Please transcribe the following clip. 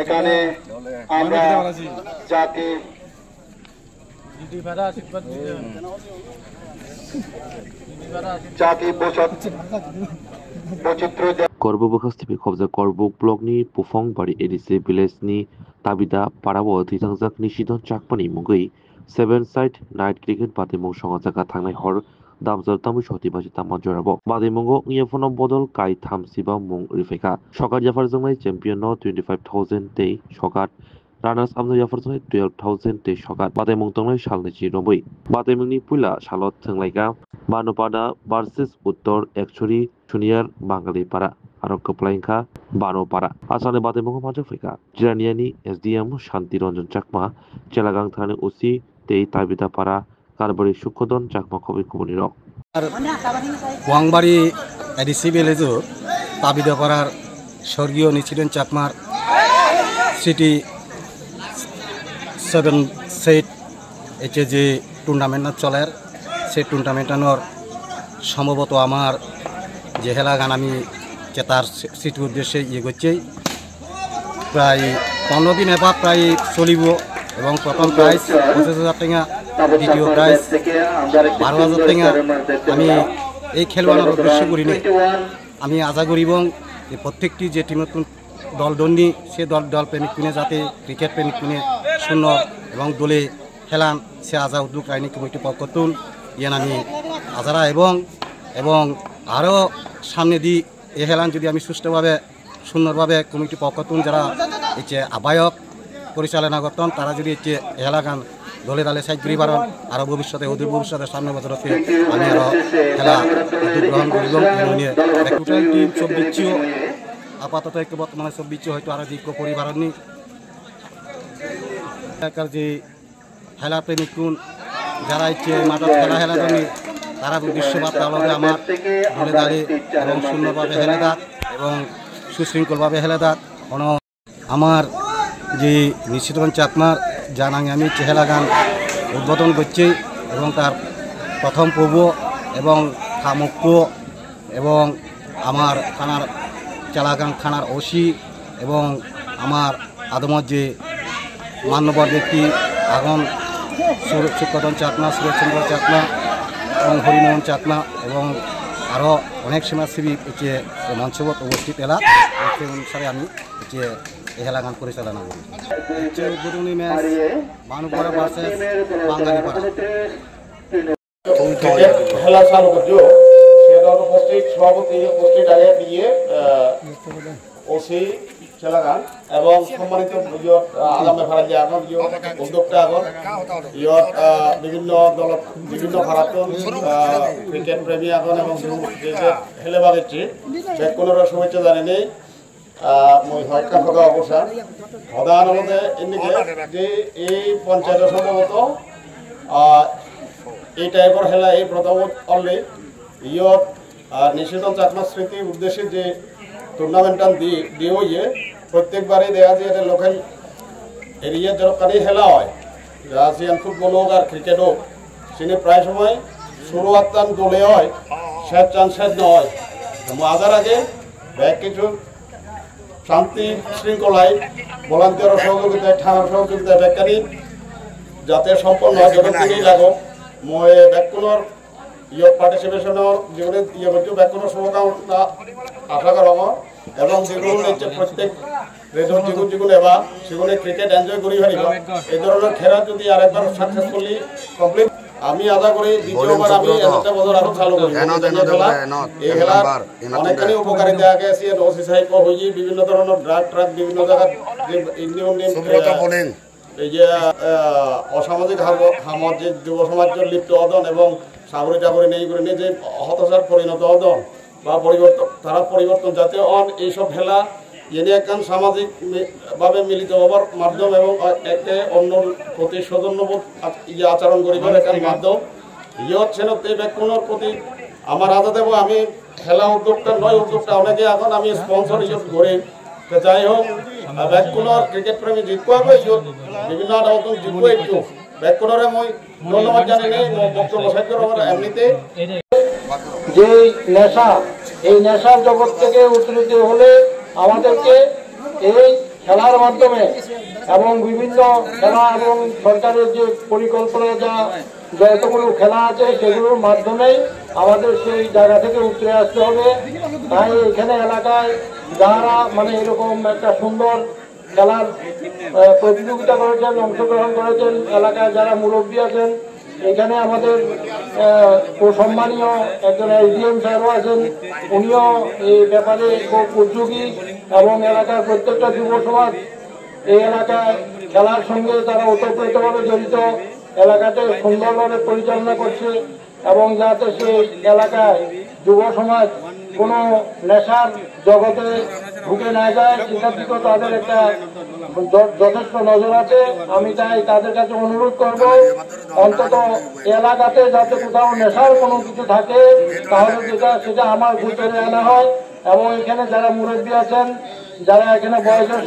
এখানে আমরা জাতি Korbo-Bakasti Khobza Korbo Blogni Pufong Bari Edise Vilesni Tabida Parawo Titangjak Nishidon Chakpani Mugui 7 Side Night Cricket Batimong Songataka Tangnai Hor Damzal Tamu Shoti Baji Tama Jorabo Badimongo Ngiafono Bodol Kai Tham Siba Mung Rifeka Shokat Jafar Zongai Champion No 25,000 Day Shokat Runners up the Jafar Zongai 12,000 Day Shokat Badimong Tongai Shalnechi Robui Badimongni Pula Shalot Tanglaika Banopada versus Uttor Actually Junior Bangali Para Arokoplainka Bano Para Asane Badimong Majafrika Jiraniani SDM Shanti Ranjan Chakma Chelagang Thane Usi Tei Tabida Para Karbari Shukodon Chakma Kobi Kumuniro Wangbari Edisi Belezo Tabida Parar Shorgio Nichidan Chakmar City 7 Set HJ tournament চলার সেই টুর্নামেন্টানোর সম্ভবত আমার যে খেলা গান আমি চেতার সিটির উদ্দেশ্যে ইয়ে করছি প্রায় 15 দিন এবার প্রায় চলিব এবং প্রথম প্রাইজ 25,000 টাকা দ্বিতীয় প্রাইজ 12,000 টাকা আমি এই খেলোয়াড়ের উদ্দেশ্য করি না আমি আশা করি এবং প্রত্যেকটি যে টিমের দল দণ্ডি সে দল প্রেমিক কিনে যাতে ক্রিকেট প্রেমিক কিনে শূন্য এবং দলে খেলান সে আজা উদ্যোগ আইনি কমিটি পক্ষতুন ইয়ান আমি আজারা এবং আরও সামনে দি এ খেলান যদি আমি সুষ্ঠুভাবে সুন্দরভাবে কমিটি পক্ষতুন যারা এই যে আহ্বায়ক পরিচালনা করতেন তারা যদি এই যে খেলাগান দলে দলে সাইড করি পারেন আরও ভবিষ্যতে অদূর ভবিষ্যতে সামনে বছরতে আমি আরও খেলা উদ্যোগ গ্রহণ করিব নিয়ে টোটাল টিম 24 আপাতত একটু বর্তমানে 24 হয়তো আরও দীর্ঘ পরিবারণ নি যে খেলা প্রেমিকুন যারা ইচ্ছে মাঠত খেলা জানি তারা দৃশ্যবাদ তাহলে আমার দলে দাঁড়িয়ে এবং সুন্দরভাবে খেলে দাঁত এবং সুশৃঙ্খলভাবে খেলে দাঁত আমার যে নিশ্চিতগঞ্জ চাকমার জানাঙ্গে আমি চেহারা গান উদ্বোধন করছি এবং তার প্রথম পর্ব এবং খামুক্য এবং আমার থানার চালাগান থানার ওসি এবং আমার আদমত যে মান্যবর ব্যক্তি আগুন সুকদন চাকমা সুরেশচন্দ্র চাকমা এবং হরিমোহন চাকমা এবং আরও অনেক সমাজসেবী যে মঞ্চবত উপস্থিত এলা সেই অনুসারে আমি যে এই খেলাগান পরিচালনা করি উদ্বোধনী ম্যাচ বানুপাড়া ভার্সেস বাঙালিপাড়া খেলা চালু করছো সেটা উপস্থিত সভাপতি উপস্থিত আগে দিয়ে ওসি খেলাগান এবং সম্মানিত আগামী ভাড়া যে এখন উদ্যোগটা এখন বিভিন্ন দল বিভিন্ন ভাড়াতন ক্রিকেট প্রেমী এখন এবং খেলে বাগেছি কোনো শুভেচ্ছা জানি নেই মই হত্যা থকা অৱস্থা সাধাৰণতে এনেকৈ যে এই পঞ্চায়তৰ সম্ভৱত এই টাইপৰ খেলা এই প্ৰথম অলৰেডি ইয়ত নিশ্চিত চাকমা স্মৃতি উদ্দেশ্যে যে টুর্নামেন্টান দিয়ে প্রত্যেকবারই দেখা যায় এটা লোকাল এরিয়ার যতখানি খেলা হয় রাশিয়ান ফুটবল হোক আর ক্রিকেট হোক সেখানে প্রায় সময় শুরুয়াত্তান দলে হয় শেষ চান শেষ নয় মাঝার আগে ব্যাগ কিছু শান্তি শৃঙ্খলায় ভলান্টিয়ারের সহযোগিতায় থানার সহযোগিতায় ব্যাগকানি যাতে সম্পন্ন হয় যত তিনি লাগো মই ব্যাগগুলোর পার্টিসিপেশনের যেগুলো ইয়ে করছো ব্যাগগুলোর শুভকামনা আশা করা এবং যেগুলো হচ্ছে প্রত্যেক রেজর যেগুলো এবার সেগুলো ক্রিকেট এনজয় করি পারিব এই ধরনের খেলা যদি আরেকবার সাকসেসফুলি কমপ্লিট আমি আশা করি দ্বিতীয়বার আমি একটা বছর আরো চালু করি এই খেলার অনেকখানি উপকারিতা আগে আছে ওসি সাহেব হয়ে বিভিন্ন ধরনের ড্রাগ ট্রাক বিভিন্ন জায়গায় এই যে অসামাজিক হামত যে যুব সমাজের লিপ্ত হদন এবং সাগরি টাগরি নেই করে নিয়ে যে হতাশার পরিণত হদন বা পরিবর্তন তারা পরিবর্তন যাতে এইসব খেলা এনে একখান সামাজিকভাবে মিলিত হবার মাধ্যম এবং একে অন্য প্রতি সৌজন্যবোধ আচরণ করিবার একখান মাধ্যম ইয়ত সেনতে ব্যাকুণের প্রতি আমার আদা দেব আমি খেলা উদ্যোগটা নয় উদ্যোগটা অনেকে এখন আমি স্পন্সর ইয়ত করি তো যাই হোক ব্যাকুণের ক্রিকেট প্রেমী জিতবো হবে ইয়ত বিভিন্ন নতুন জিতবো একটু ব্যাকুণরে মই ধন্যবাদ জানি নেই বক্তব্য সাহিত্য এমনিতে যে নেশা এই নেশার জগৎ থেকে উত্তরিত হলে আমাদেরকে এই খেলার মাধ্যমে এবং বিভিন্ন খেলা এবং সরকারের যে পরিকল্পনা যতগুলো খেলা আছে সেগুলোর মাধ্যমেই আমাদের সেই জায়গা থেকে উতরে আসতে হবে। তাই এখানে এলাকায় যারা মানে এরকম একটা সুন্দর খেলার প্রতিযোগিতা করেছেন, অংশগ্রহণ করেছেন, এলাকায় যারা মুরব্বী আছেন, এখানে আমাদের সম্মানীয় একজন এসডিএম স্যারও আছেন, উনিও এই ব্যাপারে খুব উদ্যোগী এবং এলাকার প্রত্যেকটা যুব সমাজ এই এলাকায় খেলার সঙ্গে তারা ওতপ্রোতভাবে জড়িত, এলাকাতে সুন্দরভাবে পরিচালনা করছে এবং যাতে সেই এলাকায় যুব সমাজ কোনো নেশার জগতে ঢুকে না যায় সেটার দিকেও তাদের একটা যথেষ্ট নজর আছে। আমি তাই তাদের কাছে অনুরোধ করব অন্তত এলাকাতে যাতে কোথাও নেশার কোনো কিছু থাকে তাহলে সেটা আমার গোচরে আনা হয় এবং এখানে যারা মুরব্বী আছেন, যারা এখানে বয়সের